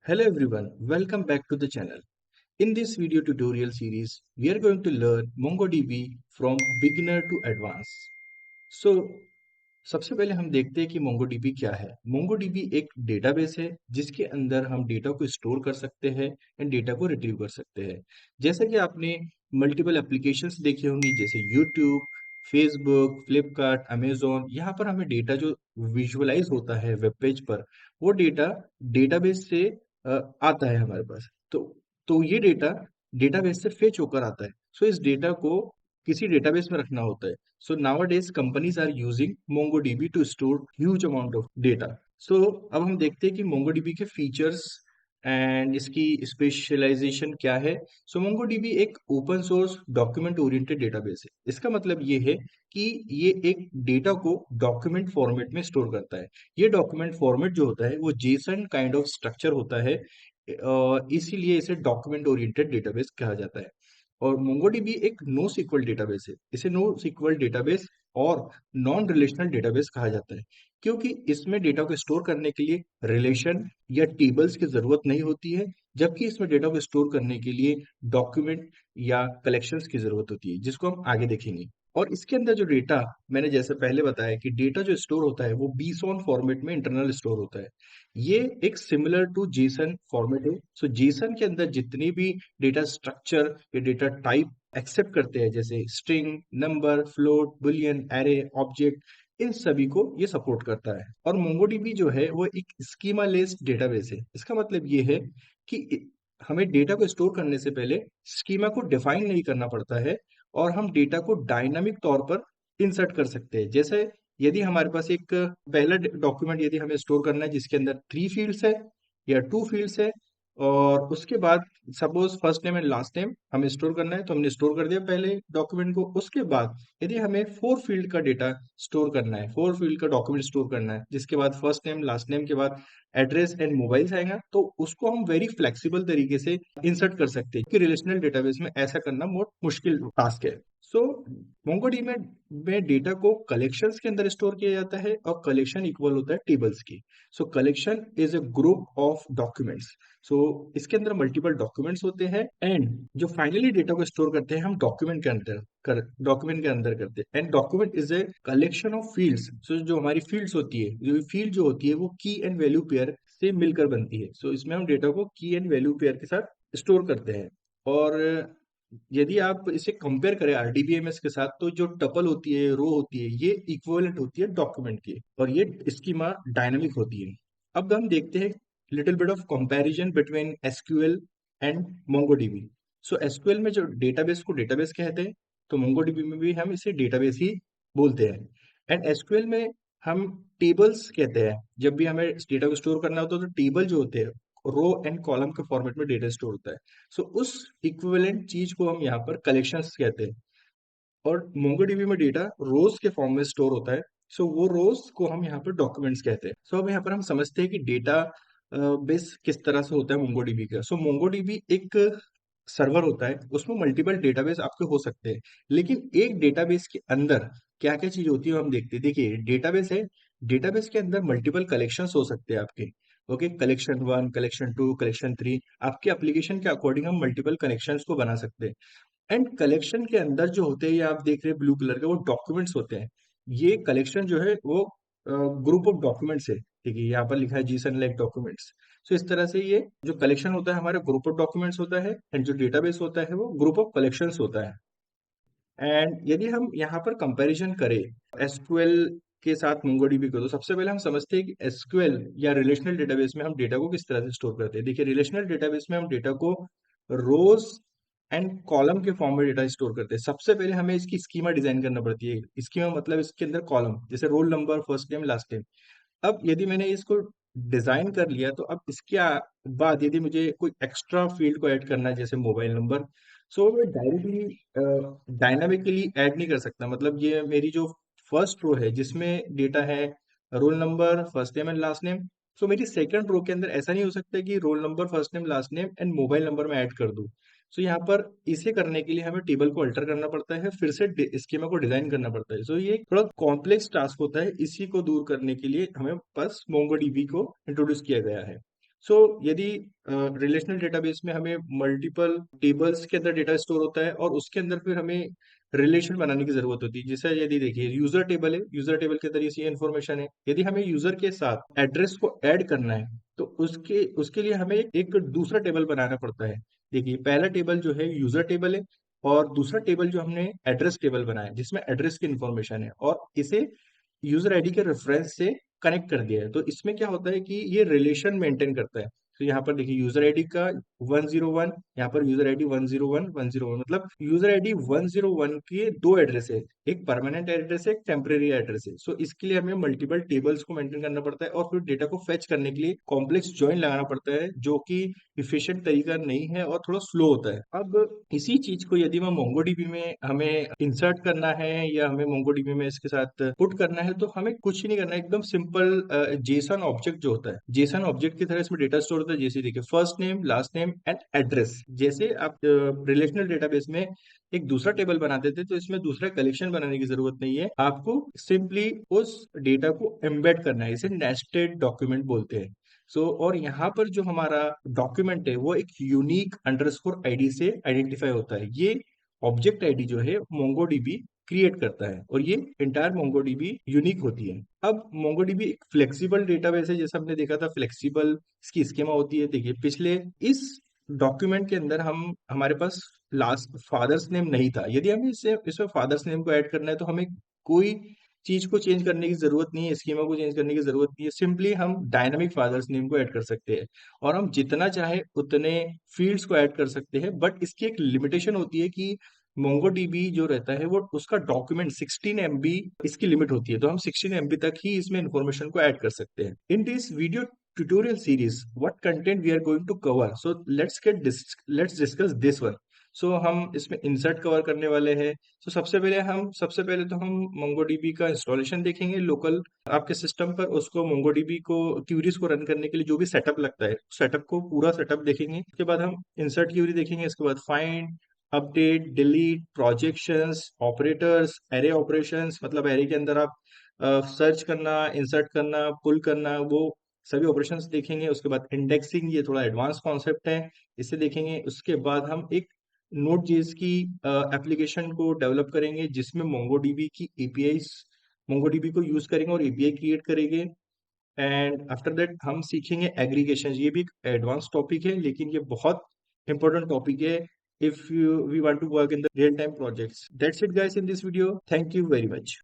Hello everyone, welcome back to the channel. In this video tutorial series, we are going to learn MongoDB from beginner to advanced. So, सबसे पहले हम देखते हैं कि MongoDB क्या है। MongoDB एक डेटाबेस है जिसके अंदर हम डेटा को स्टोर कर सकते हैं एंड डेटा को रिट्रीव कर सकते हैं। जैसा कि आपने मल्टीपल एप्लीकेशंस देखे होंगे जैसे यूट्यूब, फेसबुक, फ्लिपकार्ट, अमेजोन, यहाँ पर हमें डेटा जो विजुअलाइज होता है वेब पेज पर, वो डेटा डेटाबेस से आता है हमारे पास। तो ये डेटा डेटाबेस से फेच होकर आता है। सो इस डेटा को किसी डेटाबेस में रखना होता है। So nowadays companies are using MongoDB to store huge amount of data. So अब हम देखते हैं कि MongoDB के फीचर्स एंड इसकी स्पेशलाइजेशन क्या है। सो MongoDB एक open source document oriented database है। इसका मतलब ये है कि ये एक डेटा को डॉक्यूमेंट फॉर्मेट में स्टोर करता है। ये डॉक्यूमेंट फॉर्मेट जो होता है वो जेसन काइंड ऑफ स्ट्रक्चर होता है। इसीलिए इसे डॉक्यूमेंट ओरिएंटेड डेटाबेस कहा जाता है। और MongoDB एक नो सीक्वल डेटाबेस है। इसे नो सीक्वल डेटाबेस और नॉन रिलेशनल डेटाबेस कहा जाता है क्योंकि इसमें डेटा को स्टोर करने के लिए रिलेशन या टेबल्स की जरूरत नहीं होती है, जबकि इसमें डेटा को स्टोर करने के लिए डॉक्यूमेंट या कलेक्शंस की जरूरत होती है जिसको हम आगे देखेंगे। और इसके अंदर जो डेटा, मैंने जैसे पहले बताया कि डेटा जो स्टोर होता है वो बीसॉन फॉर्मेट में इंटरनल स्टोर होता है। ये एक सिमिलर टू जेसन फॉर्मेट है। सो जेसन के अंदर जितनी भी डेटा स्ट्रक्चर या डेटा टाइप एक्सेप्ट करते हैं जैसे string, number, float, boolean, array, object, इन सभी को ये सपोर्ट करता है। और MongoDB जो है वो एक स्कीमा लेस्ड डेटाबेस है। इसका मतलब ये है कि हमें डेटा को स्टोर करने से पहले स्कीमा को डिफाइन नहीं करना पड़ता है और हम डेटा को डायनामिक तौर पर इंसर्ट कर सकते हैं। जैसे यदि हमारे पास एक पहला डॉक्यूमेंट यदि हमें स्टोर करना है जिसके अंदर 3 फील्ड्स है या 2 फील्ड्स है, और उसके बाद suppose first name and last name हमें स्टोर करना है तो हमने स्टोर कर दिया पहले डॉक्यूमेंट को। उसके बाद यदि हमें 4 फील्ड का डेटा स्टोर करना है, 4 फील्ड का डॉक्यूमेंट स्टोर करना है जिसके बाद फर्स्ट नेम लास्ट नेम के बाद एड्रेस एंड मोबाइल आएगा, तो उसको हम वेरी फ्लेक्सिबल तरीके से इंसर्ट कर सकते हैं कि रिलेशनल डेटाबेस में ऐसा करना बहुत मुश्किल टास्क है। सो MongoDB में डेटा को कलेक्शंस के अंदर स्टोर किया जाता है और कलेक्शन इक्वल होता है टेबल्स की। So collection is a group of documents. So इसके अंदर मल्टीपल डॉक्यूमेंट्स होते हैं एंड जो फाइनली डेटा को स्टोर करते हैं हम डॉक्यूमेंट के अंदर करते हैं। And document is a collection of fields. So जो हमारी फील्ड्स होती है, जो फील्ड जो होती है वो की एंड वैल्यू पेयर से मिलकर बनती है। सो इसमें हम डेटा को की एंड वैल्यू पेयर के साथ स्टोर करते हैं। और यदि आप इसे कंपेयर करें RDBMS के साथ, तो जो टपल होती है, रो होती है, ये इक्विवेलेंट होती है डॉक्यूमेंट की और ये स्कीमा डायनामिक होती है। अब हम देखते हैं little bit of comparison between SQL and MongoDB। So SQL में जो डेटाबेस को डेटाबेस कहते हैं, तो MongoDB में भी हम इसे डेटाबेस ही बोलते हैं। एंड SQL में हम टेबल्स कहते हैं। जब भी हमें डेटा को स्टोर करना होता है तो टेबल जो होते हैं रो एंड कॉलम के फॉर्मेट में डेटा स्टोर होता है। सो उस इक्विवेलेंट चीज को हम यहाँ पर कलेक्शंस कहते हैं। और MongoDB में डेटा रोज के फॉर्म में स्टोर होता है। सो वो रोज को हम यहाँ पर डॉक्यूमेंट्स कहते हैं। सो अब यहाँ पर हम समझते हैं कि डेटा बेस किस तरह से होता है MongoDB का। सो MongoDB एक सर्वर होता है, उसमें मल्टीपल डेटाबेस आपके हो सकते हैं, लेकिन एक डेटाबेस के अंदर क्या क्या चीज होती है हम देखते हैं। देखिए डेटाबेस है, डेटाबेस के अंदर मल्टीपल कलेक्शंस हो सकते हैं आपके। ओके, कलेक्शन 1, कलेक्शन 2, कलेक्शन 3, आपके एप्लीकेशन के अकॉर्डिंग हम मल्टीपल कनेक्शंस को बना सकते हैं। एंड कलेक्शन के अंदर जो होते हैं, ये आप देख रहे हैं ब्लू कलर के, वो डॉक्यूमेंट्स होते हैं। ये कलेक्शन जो है वो ग्रुप ऑफ डॉक्यूमेंट्स है। ठीक है, यहाँ पर लिखा है जीसन लाइक डॉक्यूमेंट्स। सो इस तरह से ये जो कलेक्शन होता है हमारा ग्रुप ऑफ डॉक्यूमेंट्स होता है एंड जो डेटाबेस होता है वो ग्रुप ऑफ कलेक्शंस होता है। एंड यदि हम यहाँ पर कंपैरिजन करें एसक्यूएल के साथ MongoDB को, तो सबसे पहले हम समझते हैं कि एसक्यूएल या रिलेशनल डेटाबेस में हम डेटा को किस तरह से स्टोर करते हैं। देखिए रिलेशनल डेटाबेस में हम डेटा को रोज एंड कॉलम के फॉर्म में डेटा स्टोर करते हैं। सबसे पहले हमें इसकी स्कीमा डिजाइन करना पड़ती है। स्कीमा मतलब इसके अंदर कॉलम, जैसे role number, first name, last name. अब यदि मैंने इसको डिजाइन कर लिया तो अब इसके बाद यदि मुझे कोई एक्स्ट्रा फील्ड को ऐड करना है जैसे मोबाइल नंबर, सो मैं डायरेक्टली डायनामिकली ऐड नहीं कर सकता। मतलब ये मेरी जो फर्स्ट रो है जिसमें डेटा है roll number, first name and last name, so मेरी सेकंड रो के अंदर ऐसा नहीं हो सकता कि role number, first name, last name and mobile number में ऐड कर दूं। सो यहाँ पर इसे करने के लिए हमें टेबल को अल्टर करना पड़ता है, फिर से स्कीमा को डिजाइन करना पड़ता है। सो ये एक थोड़ा कॉम्प्लेक्स टास्क होता है। इसी को दूर करने के लिए हमें बस MongoDB को इंट्रोड्यूस किया गया है। सो यदि रिलेशनल डेटाबेस में हमें मल्टीपल टेबल्स के अंदर डेटा स्टोर होता है और उसके अंदर फिर हमें रिलेशन बनाने की जरूरत होती है। जैसे यदि देखिए यूजर टेबल है, यूजर टेबल के अंदर ये इन्फॉर्मेशन है, यदि हमें यूजर के साथ एड्रेस को ऐड करना है तो उसके उसके लिए हमें एक दूसरा टेबल बनाना पड़ता है। देखिए पहला टेबल जो है यूजर टेबल है और दूसरा टेबल जो हमने एड्रेस टेबल बनाया है जिसमें एड्रेस की इन्फॉर्मेशन है और इसे यूजर आईडी के रेफरेंस से कनेक्ट कर दिया है। तो इसमें क्या होता है कि ये रिलेशन मेंटेन करता है। तो यहाँ पर देखिए यूजर आईडी का 101, यहाँ पर यूजर आईडी 101 101, मतलब यूजर आईडी 101 के दो एड्रेस है, एक परमानेंट एड्रेस है, एक टेम्परेरी एड्रेस है। सो इसके लिए हमें मल्टीपल टेबल्स को मेंटेन करना पड़ता है और फिर डेटा को फेच करने के लिए कॉम्प्लेक्स ज्वाइन लगाना पड़ता है जो कि इफिशिएंट तरीका नहीं है और थोड़ा स्लो होता है। अब इसी चीज को यदि मैं मोंगोडीबी में हमें इंसर्ट करना है या हमें मोंगोडीबी में इसके साथ पुट करना है तो हमें कुछ नहीं करना है, एकदम सिंपल जेसन ऑब्जेक्ट जो होता है, जेसन ऑब्जेक्ट की तरह इसमें डेटा स्टोर होता है। जैसे देखिए first name, last name and address. जैसे आप रिलेशनल डेटाबेस में एक दूसरा टेबल बनाते थे तो इसमें दूसरा कलेक्शन बनाने की जरूरत नहीं है, आपको सिंपली उस डेटा को एम्बेड करना है। इसे नेस्टेड डॉक्यूमेंट बोलते हैं। और यहाँ पर जो हमारा डॉक्यूमेंट है वो एक यूनिक अंडरस्कोर आईडी से आइडेंटिफाई होता है। ये ऑब्जेक्ट आईडी जो है मोंगोडीबी क्रिएट करता है और ये इंटायर मोंगोडीबी यूनिक होती है। अब मोंगोडीबी एक फ्लेक्सिबल डेटाबेस है, जैसा हमने देखा था फ्लेक्सिबल इसकी स्कीमा होती है। देखिए पिछले इस डॉक्यूमेंट के अंदर हम हमारे पास लास्ट फादर्स नेम नहीं था, यदि हमें इसे इसमें फादर्स नेम को ऐड करना है तो हमें कोई चीज को चेंज करने की जरूरत नहीं है, स्कीमा को चेंज करने की जरूरत नहीं है, सिंपली हम डायनामिक फादर्स नेम को ऐड कर सकते हैं और हम जितना चाहे उतने फील्ड्स को ऐड कर सकते हैं। बट इसकी एक लिमिटेशन होती है कि मोंगोडीबी जो रहता है वो उसका डॉक्यूमेंट 16 MB इसकी लिमिट होती है, तो हम 16 MB तक ही इसमें इंफॉर्मेशन को ऐड कर सकते हैं। इन this video tutorial series what content we are going to cover, so let's discuss this one। हम इसमें इंसर्ट कवर करने वाले हैं। सबसे पहले तो हम मोंगोडीबी का इंस्टॉलेशन देखेंगे लोकल आपके सिस्टम पर। उसको मोंगोडीबी को क्यूरीज को रन करने के लिए जो भी सेटअप लगता है सेटअप को पूरा सेटअप देखेंगे। उसके बाद हम इंसर्ट क्यूरी देखेंगे, इसके बाद find, update, delete, projections, operators, array operations, मतलब एरे के अंदर आप सर्च करना, इंसर्ट करना, पुल करना, वो सभी ऑपरेशंस देखेंगे। उसके बाद इंडेक्सिंग, ये थोड़ा एडवांस कॉन्सेप्ट है, इसे देखेंगे। उसके बाद हम एक नोड जेएस की एप्लीकेशन को डेवलप करेंगे जिसमें मोंगोडीबी की एपीआई, मोंगोडीबी को यूज करेंगे और एपीआई क्रिएट करेंगे। एंड आफ्टर दैट हम सीखेंगे एग्रीगेशन। ये भी एक एडवांस टॉपिक है लेकिन ये बहुत इंपॉर्टेंट टॉपिक है if you we want to work in the real time projects. That's it guys in this video, thank you very much.